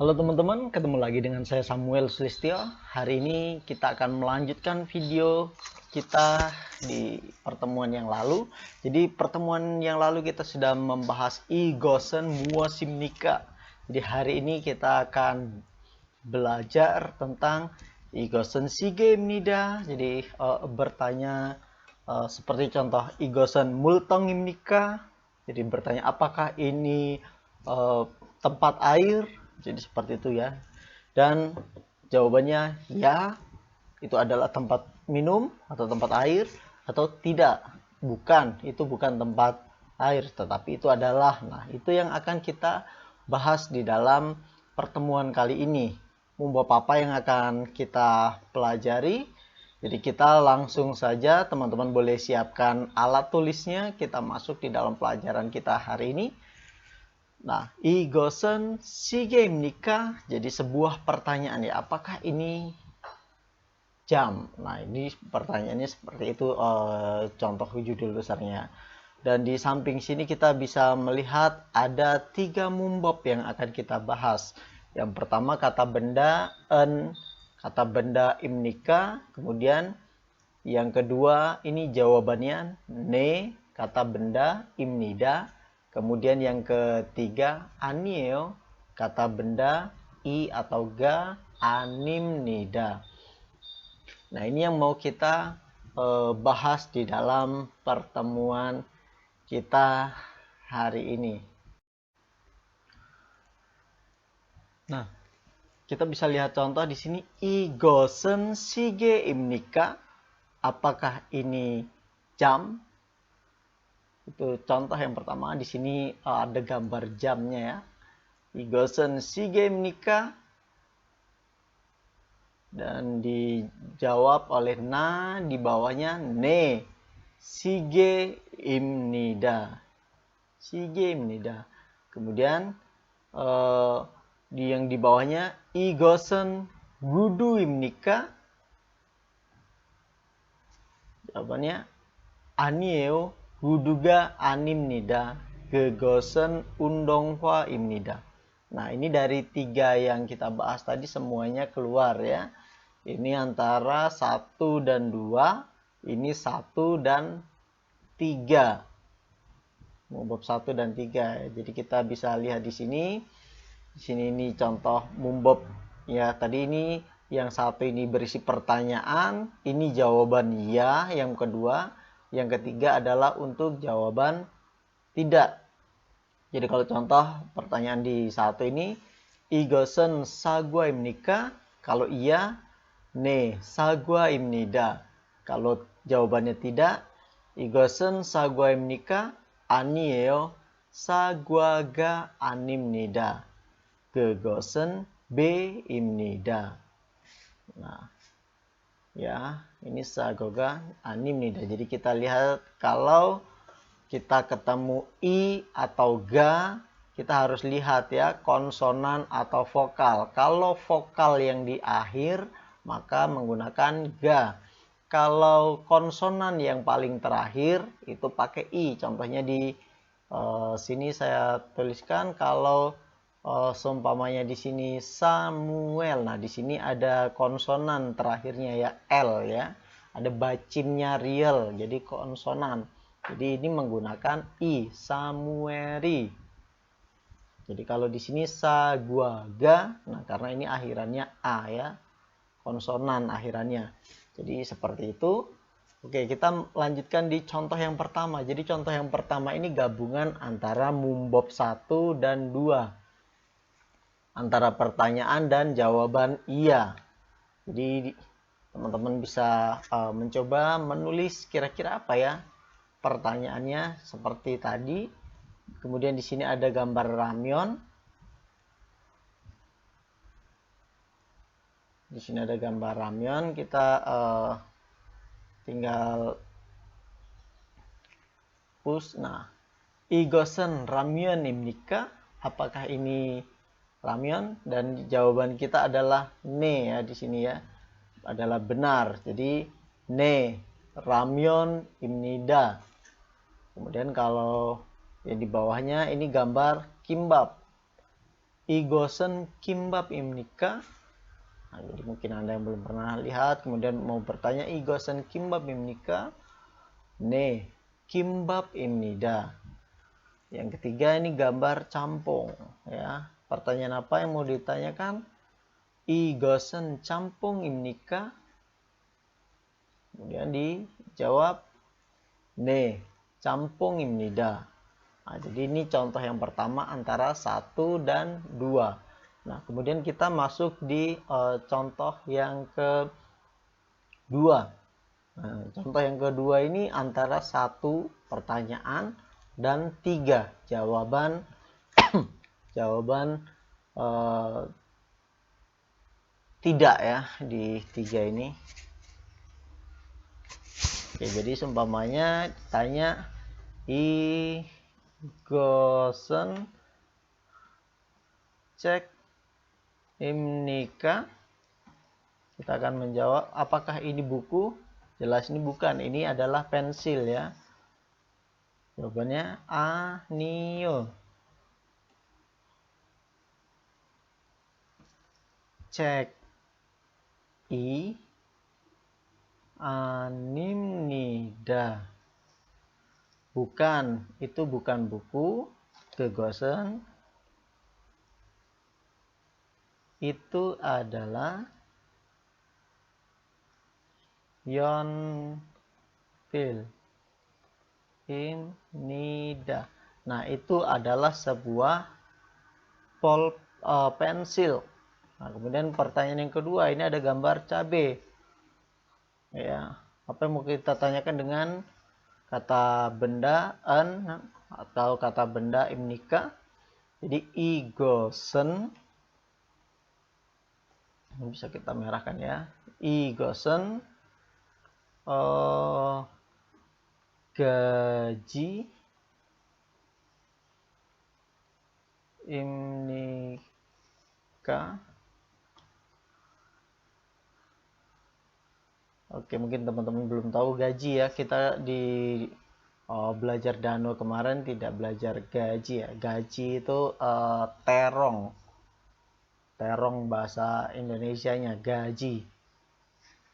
Halo teman-teman, ketemu lagi dengan saya Samuel Sulistyo. Hari ini kita akan melanjutkan video kita di pertemuan yang lalu. Jadi pertemuan yang lalu kita sudah membahas igosen muasimnika. Jadi hari ini kita akan belajar tentang igosen sigemnida. Jadi bertanya seperti contoh igosen multongimnika. Jadi bertanya apakah ini tempat air. Jadi seperti itu ya. Dan jawabannya ya, itu adalah tempat minum atau tempat air, atau tidak. Bukan, itu bukan tempat air, tetapi itu adalah. Nah, itu yang akan kita bahas di dalam pertemuan kali ini. Membawa apa yang akan kita pelajari. Jadi kita langsung saja, teman-teman boleh siapkan alat tulisnya. Kita masuk di dalam pelajaran kita hari ini. Nah, igosen sigemnika, jadi sebuah pertanyaan ya, apakah ini jam? Nah, ini pertanyaannya seperti itu, contoh judul besarnya. Dan di samping sini kita bisa melihat ada 3 mumbab yang akan kita bahas. Yang pertama kata benda en, kata benda imnika, kemudian yang kedua ini jawabannya ne, kata benda imnida. Kemudian yang ketiga, anio, kata benda i atau ga, animnida. Nah, ini yang mau kita bahas di dalam pertemuan kita hari ini. Nah, kita bisa lihat contoh di sini igosen sige imnika. Apakah ini jam? Itu contoh yang pertama. Di sini ada gambar jamnya ya. Igosen sigemnika. Dan dijawab oleh na, di bawahnya ne. Sige imnida. Sige imnida. Kemudian yang di bawahnya igosen gudu imnika. Jawabannya anieo guduga animnida gegosen undongwa imnida. Nah, ini dari 3 yang kita bahas tadi semuanya keluar ya. Ini antara 1 dan 2, ini 1 dan 3. Mumbab 1 dan 3. Jadi kita bisa lihat di sini. Di sini ini contoh mumbab ya. Tadi ini yang satu ini berisi pertanyaan, ini jawaban ya, yang kedua, yang ketiga adalah untuk jawaban tidak. Jadi kalau contoh pertanyaan di satu ini, igosen sagwa imnika, kalau iya, ne sagwa imnida. Kalau jawabannya tidak, igosen sagwa imnika, anieo sagwa ga animnida. Gegosen b imnida. Nah, ya, ini sagoga animnida. Jadi kita lihat kalau kita ketemu i atau ga, kita harus lihat ya konsonan atau vokal. Kalau vokal yang di akhir, maka menggunakan ga. Kalau konsonan yang paling terakhir itu pakai i. Contohnya di sini saya tuliskan kalau seumpamanya di sini Samuel. Nah, di sini ada konsonan terakhirnya ya L ya. Ada bacimnya real, jadi konsonan. Jadi ini menggunakan i, Samueri. Jadi kalau di sini sa, gua, ga, nah karena ini akhirannya a ya. Konsonan akhirannya. Jadi seperti itu. Oke, kita lanjutkan di contoh yang pertama. Jadi contoh yang pertama ini gabungan antara mumbab 1 dan 2. Antara pertanyaan dan jawaban iya. Jadi teman-teman bisa mencoba menulis kira-kira apa ya pertanyaannya seperti tadi. Kemudian di sini ada gambar ramyeon. Di sini ada gambar ramyeon. Kita tinggal push. Nah, igosen ramyeon imnika. Apakah ini ramyeon? Dan jawaban kita adalah ne ya di sini ya. Adalah benar. Jadi ne ramyeon imnida. Kemudian kalau yang di bawahnya ini gambar kimbap. Igosen kimbab imnika. Nah, jadi mungkin Anda yang belum pernah lihat, kemudian mau bertanya Igosen kimbab imnika. Ne, kimbab imnida. Yang ketiga ini gambar campong, ya. Pertanyaan apa yang mau ditanyakan? Igosen campong imnika. Kemudian dijawab ne, campong imnida. Nah, jadi ini contoh yang pertama antara 1 dan 2. Nah, kemudian kita masuk di contoh yang kedua. Nah, contoh yang kedua ini antara 1 pertanyaan dan 3 jawaban jawaban tidak ya di 3 ini. Oke, jadi seumpamanya tanya Igosen cek imnika. Kita akan menjawab, apakah ini buku? Jelas ini bukan, ini adalah pensil ya. Jawabannya anio. Cek i animnida. Bukan, itu bukan buku. Gegosen. Itu adalah Yonpil imnida. Nah, itu adalah sebuah pensil. Nah, kemudian pertanyaan yang kedua, ini ada gambar cabai. Ya, apa yang mau kita tanyakan dengan kata benda en atau kata benda imnika? Jadi Igosen, ini bisa kita merahkan ya. Igosen gaji imnika. Oke, mungkin teman-teman belum tahu gaji ya. Kita di belajar Dano kemarin tidak belajar gaji ya. Gaji itu terong. Terong bahasa Indonesianya gaji.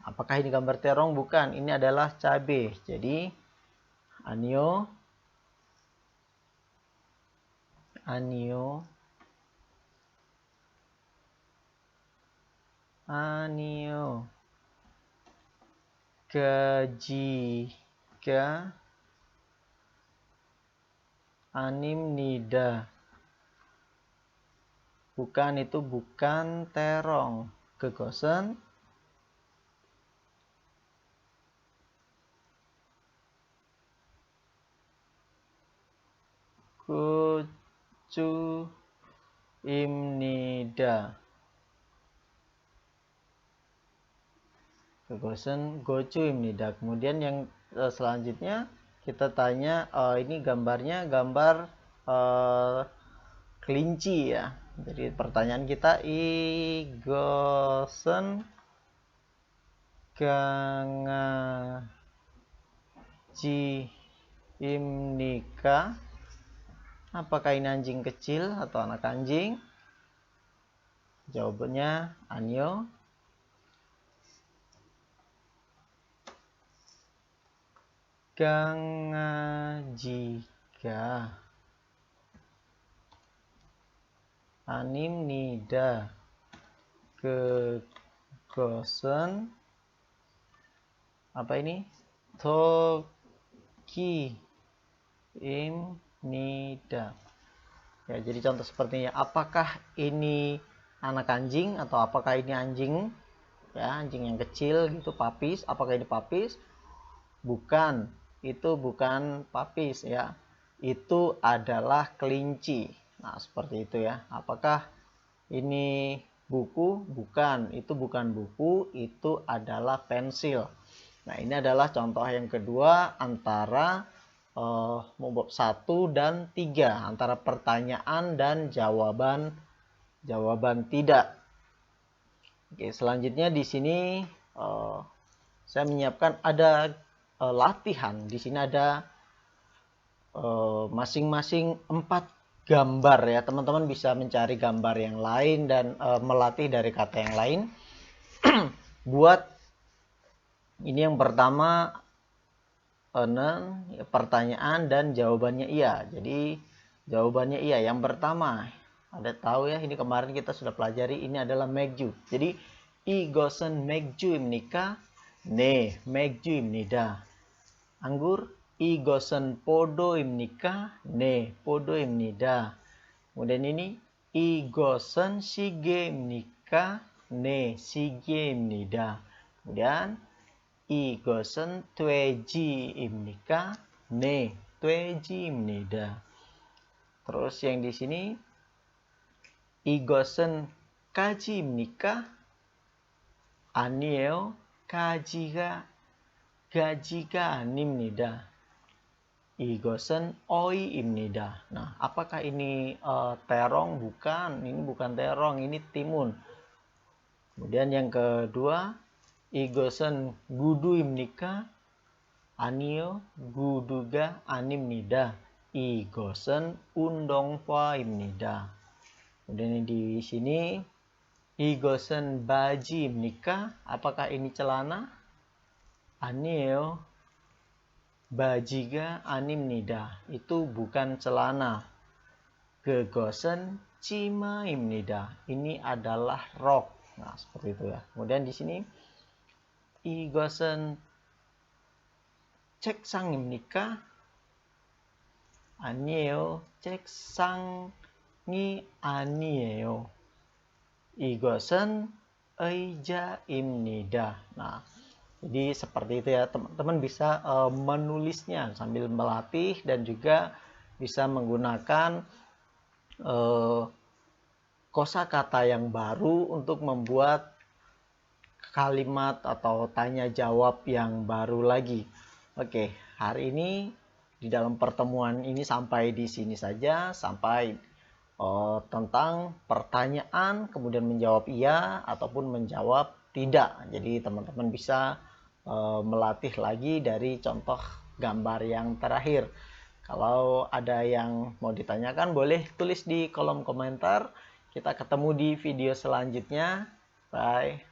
Apakah ini gambar terong? Bukan, ini adalah cabai. Jadi anio gaji ga animnida. Bukan, itu bukan terong. Gegosen gocu imnida. Gegosen gocu imnida. Kemudian yang selanjutnya kita tanya, ini gambarnya gambar kelinci ya. Jadi pertanyaan kita Igosen gangaji imnika. Apakah ini anjing kecil atau anak anjing? Jawabannya anio gangajiga animnida. Gegosen apa ini? Toki imnida. Ya, jadi contoh sepertinya, apakah ini anak anjing atau apakah ini anjing? Ya, anjing yang kecil gitu, papis. Apakah ini papis? Bukan, itu bukan papis ya. Itu adalah kelinci. Nah, seperti itu ya. Apakah ini buku? Bukan, itu bukan buku, itu adalah pensil. Nah, ini adalah contoh yang kedua antara bab 1 dan 3, antara pertanyaan dan jawaban tidak. Oke, selanjutnya di sini saya menyiapkan ada latihan. Di sini ada masing-masing 4 gambar ya. Teman-teman bisa mencari gambar yang lain dan melatih dari kata yang lain. Buat ini yang pertama pertanyaan dan jawabannya iya. Jadi jawabannya iya. Yang pertama, ada tahu ya, ini kemarin kita sudah pelajari, ini adalah 맥주. Jadi 이것은 맥주입니까? 네, 맥주입니다. anggur, 이것은 포도입니까? 네, 포도입니다. kemudian ini 이것은 시계입니까? 네, 시계입니다. kemudian 이것은 돼지입니까? 네, 돼지입니다. Terus yang di sini 이것은 가지입니까? 아니에요. 가지가 아닙니다. 이것은 oi입니다. Nah, apakah ini terong? Bukan, ini bukan terong, ini timun. Kemudian yang kedua, 이것은 구두입니까? 아니요, 구두가 아닙니다. 이것은 운동화입니다. Kemudian di sini, 이것은 바지입니까? Apakah ini celana? 아니에요, 바지가 아닙니다. Itu bukan celana. 그것은 치마입니다. Ini adalah rok. Nah, seperti itu ya. Kemudian di sini, 이것은 책상입니까? 아니에요. 책상이 아니에요. 이것은 의자입니다. Nah, jadi seperti itu ya, teman-teman bisa menulisnya sambil melatih dan juga bisa menggunakan kosakata yang baru untuk membuat kalimat atau tanya jawab yang baru lagi. Oke, hari ini di dalam pertemuan ini sampai di sini saja, sampai tentang pertanyaan kemudian menjawab iya ataupun menjawab tidak. Jadi teman-teman bisa melatih lagi dari contoh gambar yang terakhir. Kalau ada yang mau ditanyakan boleh tulis di kolom komentar. Kita ketemu di video selanjutnya. Bye.